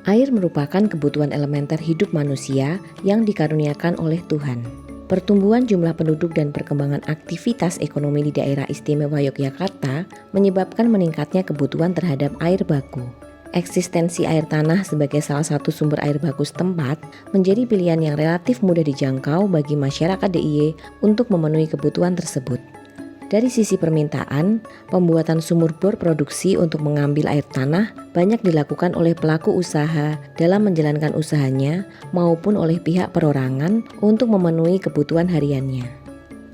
Air merupakan kebutuhan elementer hidup manusia yang dikaruniakan oleh Tuhan. Pertumbuhan jumlah penduduk dan perkembangan aktivitas ekonomi di daerah istimewa Yogyakarta menyebabkan meningkatnya kebutuhan terhadap air baku. Eksistensi air tanah sebagai salah satu sumber air baku setempat menjadi pilihan yang relatif mudah dijangkau bagi masyarakat DIY untuk memenuhi kebutuhan tersebut. Dari sisi permintaan, pembuatan sumur bor produksi untuk mengambil air tanah banyak dilakukan oleh pelaku usaha dalam menjalankan usahanya maupun oleh pihak perorangan untuk memenuhi kebutuhan hariannya.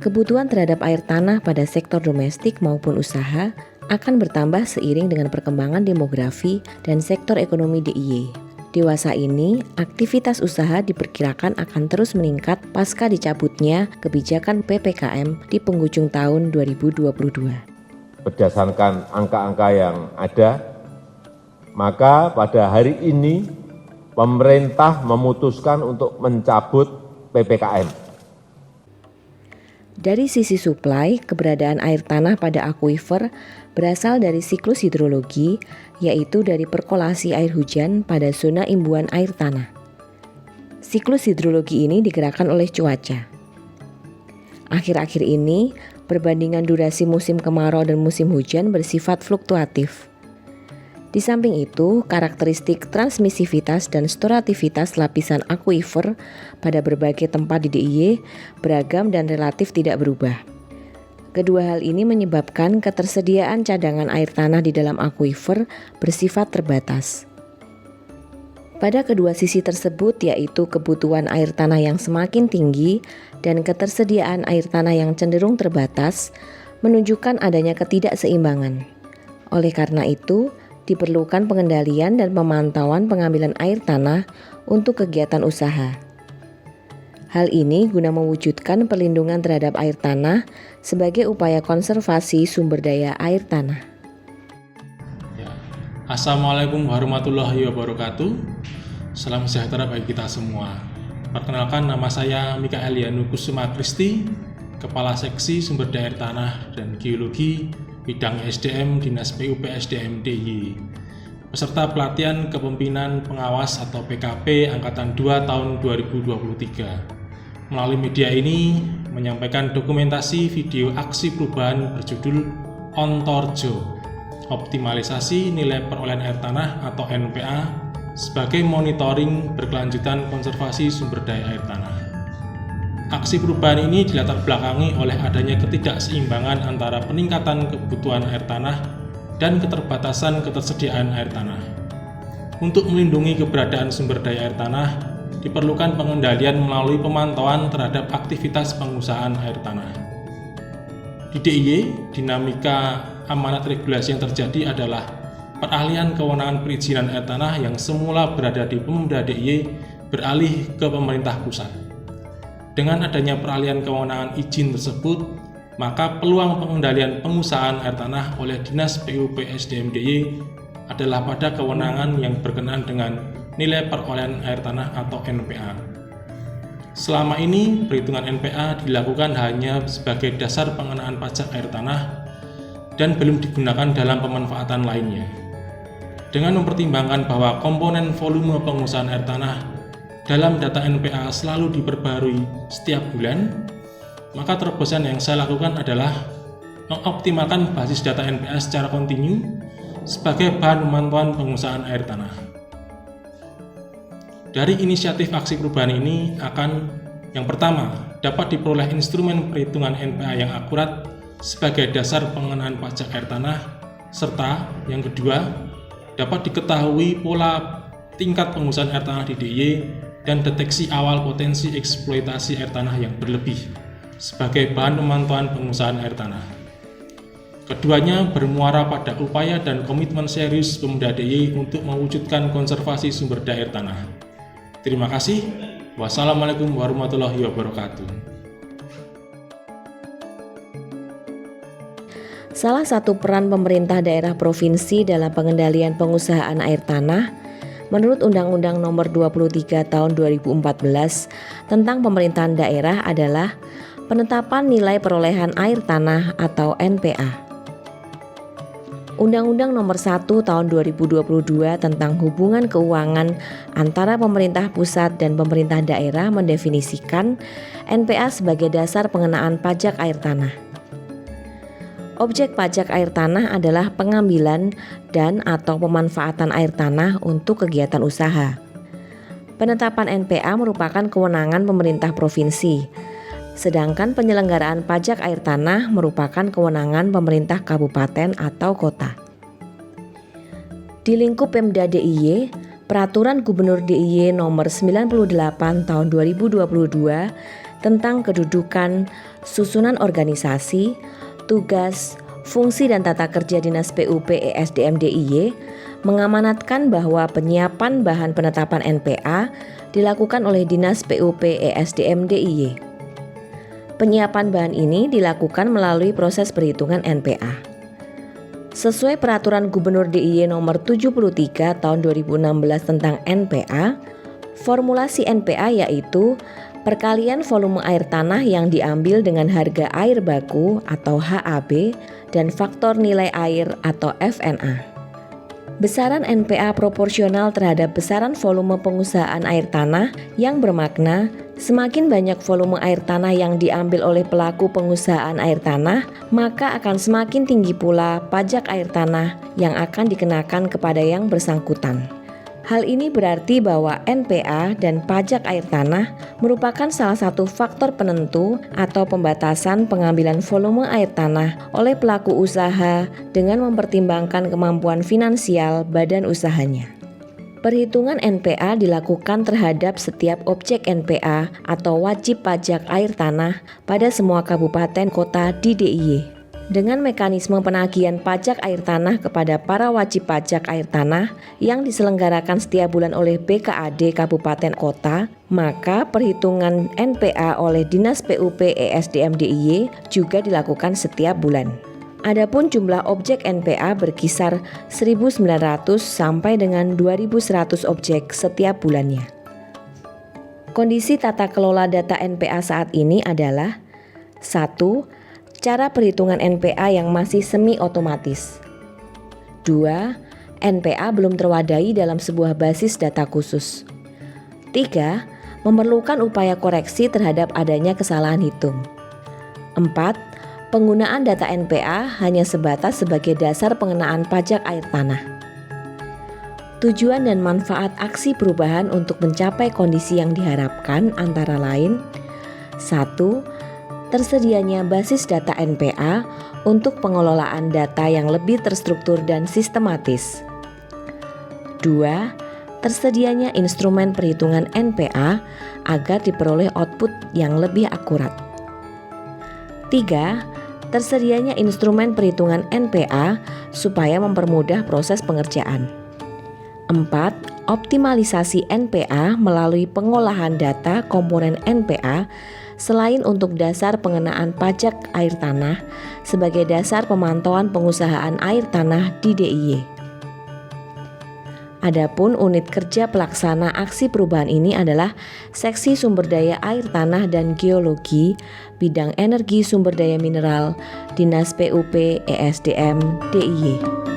Kebutuhan terhadap air tanah pada sektor domestik maupun usaha akan bertambah seiring dengan perkembangan demografi dan sektor ekonomi DIY. Dewasa ini, aktivitas usaha diperkirakan akan terus meningkat pasca dicabutnya kebijakan PPKM di penghujung tahun 2022. Berdasarkan angka-angka yang ada, maka pada hari ini pemerintah memutuskan untuk mencabut PPKM. Dari sisi suplai, keberadaan air tanah pada akuifer berasal dari siklus hidrologi, yaitu dari perkolasi air hujan pada zona imbuhan air tanah. Siklus hidrologi ini digerakkan oleh cuaca. Akhir-akhir ini, perbandingan durasi musim kemarau dan musim hujan bersifat fluktuatif. Di samping itu, karakteristik transmisivitas dan storativitas lapisan akuifer pada berbagai tempat di DIY beragam dan relatif tidak berubah. Kedua hal ini menyebabkan ketersediaan cadangan air tanah di dalam akuifer bersifat terbatas. Pada kedua sisi tersebut, yaitu kebutuhan air tanah yang semakin tinggi dan ketersediaan air tanah yang cenderung terbatas, menunjukkan adanya ketidakseimbangan. Oleh karena itu, diperlukan pengendalian dan pemantauan pengambilan air tanah untuk kegiatan usaha. Hal ini guna mewujudkan perlindungan terhadap air tanah sebagai upaya konservasi sumber daya air tanah. Assalamualaikum warahmatullahi wabarakatuh. Salam sejahtera bagi kita semua. Perkenalkan, nama saya Mikael Yanu Kusuma Kristi, Kepala Seksi Sumber Daya Air Tanah dan Geologi Bidang SDM Dinas PUPSDM DIY, peserta pelatihan kepemimpinan pengawas atau PKP Angkatan 2 tahun 2023. Melalui media ini menyampaikan dokumentasi video aksi perubahan berjudul Ontorjo, optimalisasi nilai perolehan air tanah atau NPA sebagai monitoring berkelanjutan konservasi sumber daya air tanah. Aksi perubahan ini dilatar belakangi oleh adanya ketidakseimbangan antara peningkatan kebutuhan air tanah dan keterbatasan ketersediaan air tanah. Untuk melindungi keberadaan sumber daya air tanah, diperlukan pengendalian melalui pemantauan terhadap aktivitas pengusahaan air tanah. Di DIY, dinamika amanat regulasi yang terjadi adalah peralihan kewenangan perizinan air tanah yang semula berada di Pemda DIY beralih ke pemerintah pusat. Dengan adanya peralihan kewenangan izin tersebut, maka peluang pengendalian pengusahaan air tanah oleh Dinas PUPSDM DIY adalah pada kewenangan yang berkenaan dengan nilai perolehan air tanah atau NPA. Selama ini, perhitungan NPA dilakukan hanya sebagai dasar pengenaan pajak air tanah dan belum digunakan dalam pemanfaatan lainnya. Dengan mempertimbangkan bahwa komponen volume pengusahaan air tanah dalam data NPA selalu diperbarui setiap bulan, maka terobosan yang saya lakukan adalah mengoptimalkan basis data NPA secara kontinu sebagai bahan pemantauan pengusahaan air tanah. Dari inisiatif aksi perubahan ini akan, yang pertama, dapat diperoleh instrumen perhitungan NPA yang akurat sebagai dasar pengenaan pajak air tanah, serta yang kedua, dapat diketahui pola tingkat pengusahaan air tanah di DIY dan deteksi awal potensi eksploitasi air tanah yang berlebih sebagai bahan pemantauan pengusahaan air tanah. Keduanya bermuara pada upaya dan komitmen serius Pemda DIY untuk mewujudkan konservasi sumber daya air tanah. Terima kasih. Wassalamualaikum warahmatullahi wabarakatuh. Salah satu peran pemerintah daerah provinsi dalam pengendalian pengusahaan air tanah menurut Undang-Undang Nomor 23 Tahun 2014 tentang pemerintahan daerah adalah penetapan nilai perolehan air tanah atau NPA. Undang-Undang Nomor 1 Tahun 2022 tentang hubungan keuangan antara pemerintah pusat dan pemerintah daerah mendefinisikan NPA sebagai dasar pengenaan pajak air tanah. Objek pajak air tanah adalah pengambilan dan atau pemanfaatan air tanah untuk kegiatan usaha. Penetapan NPA merupakan kewenangan pemerintah provinsi, sedangkan penyelenggaraan pajak air tanah merupakan kewenangan pemerintah kabupaten atau kota. Di lingkup Pemda DIY, Peraturan Gubernur DIY Nomor 98 Tahun 2022 tentang kedudukan, susunan organisasi, tugas, fungsi dan tata kerja Dinas PUP ESDM DIY mengamanatkan bahwa penyiapan bahan penetapan NPA dilakukan oleh Dinas PUP ESDM DIY. Penyiapan bahan ini dilakukan melalui proses perhitungan NPA. Sesuai Peraturan Gubernur DIY Nomor 73 Tahun 2016 tentang NPA, formulasi NPA yaitu perkalian volume air tanah yang diambil dengan harga air baku atau HAB dan faktor nilai air atau FNA. Besaran NPA proporsional terhadap besaran volume pengusahaan air tanah yang bermakna semakin banyak volume air tanah yang diambil oleh pelaku pengusahaan air tanah, maka akan semakin tinggi pula pajak air tanah yang akan dikenakan kepada yang bersangkutan. Hal ini berarti bahwa NPA dan pajak air tanah merupakan salah satu faktor penentu atau pembatasan pengambilan volume air tanah oleh pelaku usaha dengan mempertimbangkan kemampuan finansial badan usahanya. Perhitungan NPA dilakukan terhadap setiap objek NPA atau wajib pajak air tanah pada semua kabupaten kota di DIY. Dengan mekanisme penagihan pajak air tanah kepada para wajib pajak air tanah yang diselenggarakan setiap bulan oleh BKAD Kabupaten Kota, maka perhitungan NPA oleh Dinas PUP ESDM DIY juga dilakukan setiap bulan. Adapun jumlah objek NPA berkisar 1.900 sampai dengan 2.100 objek setiap bulannya. Kondisi tata kelola data NPA saat ini adalah 1. Cara perhitungan NPA yang masih semi otomatis. 2. NPA belum terwadahi dalam sebuah basis data khusus. 3. Memerlukan upaya koreksi terhadap adanya kesalahan hitung. 4. Penggunaan data NPA hanya sebatas sebagai dasar pengenaan pajak air tanah. Tujuan dan manfaat aksi perubahan untuk mencapai kondisi yang diharapkan antara lain: 1. Tersedianya basis data NPA untuk pengelolaan data yang lebih terstruktur dan sistematis. 2. Tersedianya instrumen perhitungan NPA agar diperoleh output yang lebih akurat. 3. Tersedianya instrumen perhitungan NPA supaya mempermudah proses pengerjaan. 4. Optimalisasi NPA melalui pengolahan data komponen NPA selain untuk dasar pengenaan pajak air tanah sebagai dasar pemantauan pengusahaan air tanah di DIY. Adapun unit kerja pelaksana aksi perubahan ini adalah Seksi Sumber Daya Air Tanah dan Geologi, Bidang Energi Sumber Daya Mineral, Dinas PUP ESDM DIY.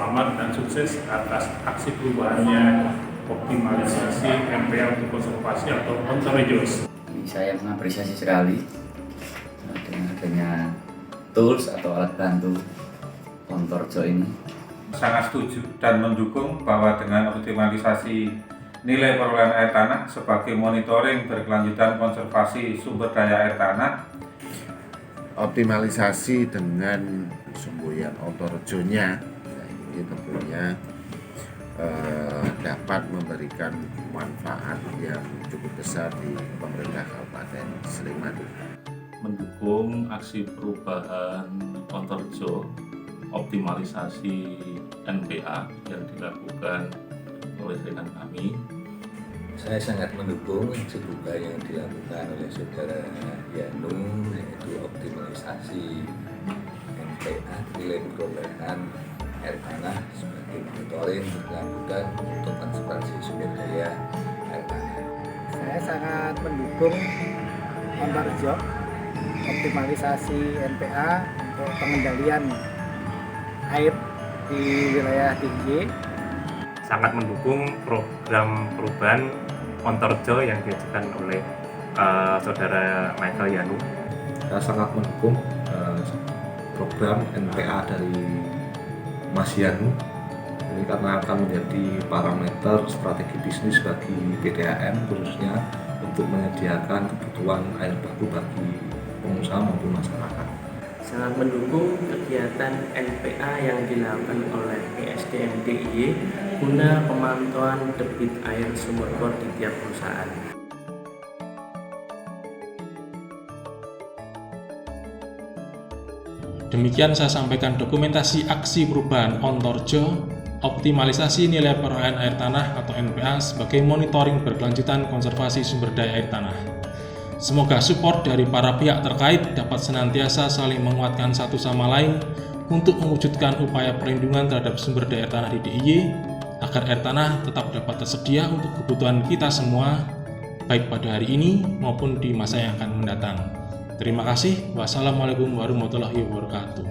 selamat dan sukses atas aksi perubahannya optimalisasi MPA untuk konservasi atau Pontorejos. Saya mengapresiasi sekali dengan adanya tools atau alat bantu Pontorjo ini. Sangat setuju dan mendukung bahwa dengan optimalisasi nilai perolehan air tanah sebagai monitoring berkelanjutan konservasi sumber daya air tanah, optimalisasi dengan semboyan Pontorjonya, ini tentunya dapat memberikan manfaat yang cukup besar di pemerintah Kabupaten Sleman. Mendukung aksi perubahan Pontorjo, optimalisasi NPA yang dilakukan oleh rekan kami. Saya sangat mendukung aksi perubahan yang dilakukan oleh saudara Yanu, yaitu optimalisasi NPA, nilai perolehan air tanah sebagai monitoring berkelanjutan untuk konservasi sumber daya air tanah. Saya sangat mendukung Pontorjo, optimalisasi NPA untuk pengendalian air di wilayah DIY. Sangat mendukung program perubahan Pontorjo yang diajukan oleh saudara Michael Yanu. Saya sangat mendukung program NPA dari Mas Yanu. Ini karena akan menjadi parameter strategi bisnis bagi PDAM khususnya untuk menyediakan kebutuhan air baku bagi pengusaha maupun masyarakat. Sangat mendukung kegiatan NPA yang dilakukan oleh PSDM DIY guna pemantauan debit air sumur bor di tiap perusahaan. Demikian saya sampaikan dokumentasi aksi perubahan Pontorjo, optimalisasi nilai perolehan air tanah atau NPA sebagai monitoring berkelanjutan konservasi sumber daya air tanah. Semoga support dari para pihak terkait dapat senantiasa saling menguatkan satu sama lain untuk mewujudkan upaya perlindungan terhadap sumber daya air tanah di DIY agar air tanah tetap dapat tersedia untuk kebutuhan kita semua, baik pada hari ini maupun di masa yang akan mendatang. Terima kasih. Wassalamualaikum warahmatullahi wabarakatuh.